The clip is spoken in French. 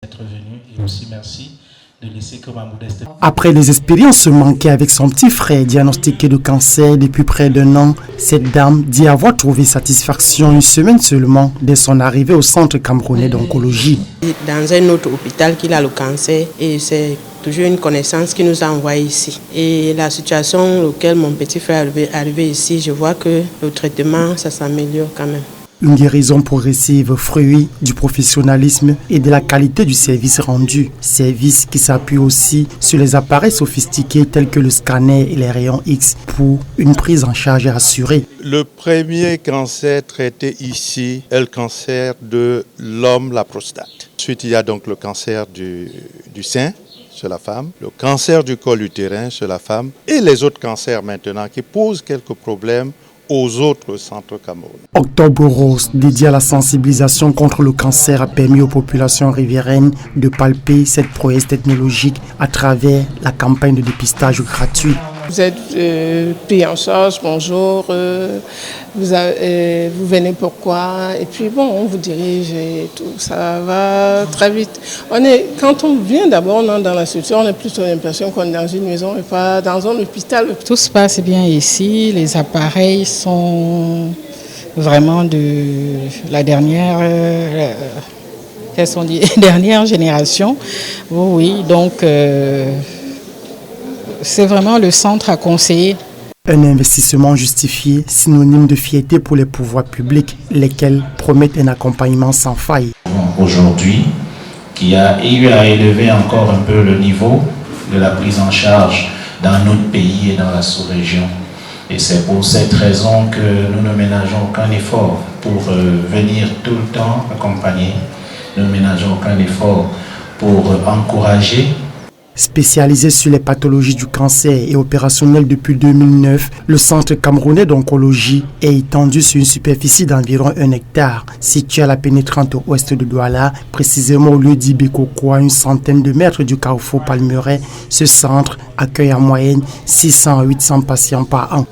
D'être venu et aussi merci de laisser que ma modeste... Après les expériences manquées avec son petit frère diagnostiqué de cancer depuis près d'1 an, cette dame dit avoir trouvé satisfaction une semaine seulement dès son arrivée au centre camerounais d'oncologie. Dans un autre hôpital qu'il a le cancer et c'est toujours une connaissance qui nous a envoyé ici. Et la situation auquel mon petit frère est arrivé ici, je vois que le traitement, ça s'améliore quand même. Une guérison progressive, fruit du professionnalisme et de la qualité du service rendu. Service qui s'appuie aussi sur les appareils sophistiqués tels que le scanner et les rayons X pour une prise en charge assurée. Le premier cancer traité ici est le cancer de l'homme, la prostate. Ensuite, il y a donc le cancer du sein chez la femme, le cancer du col utérin chez la femme et les autres cancers maintenant qui posent quelques problèmes aux autres centres camerounais. Octobre Rose, dédié à la sensibilisation contre le cancer, a permis aux populations riveraines de palper cette prouesse technologique à travers la campagne de dépistage gratuit. Vous êtes pris en charge, bonjour, vous venez pourquoi, et puis bon, on vous dirige et tout, ça va très vite. Quand on vient d'abord dans la structure, on a plutôt l'impression qu'on est dans une maison et pas dans un hôpital. Tout se passe bien ici, les appareils sont vraiment de la dernière... dernière génération. Oui, donc... c'est vraiment le centre à conseiller. Un investissement justifié, synonyme de fierté pour les pouvoirs publics, lesquels promettent un accompagnement sans faille. Aujourd'hui, qui a eu à élever encore un peu le niveau de la prise en charge dans notre pays et dans la sous-région. Et c'est pour cette raison que nous ne ménageons aucun effort pour venir tout le temps accompagner. Nous ne ménageons aucun effort pour encourager. Spécialisé sur les pathologies du cancer et opérationnel depuis 2009, le centre camerounais d'oncologie est étendu sur une superficie d'environ 1 hectare, situé à la pénétrante ouest de Douala, précisément au lieu d'Ibekoko, à une centaine de mètres du carrefour Palmeraie. Ce centre accueille en moyenne 600 à 800 patients par an.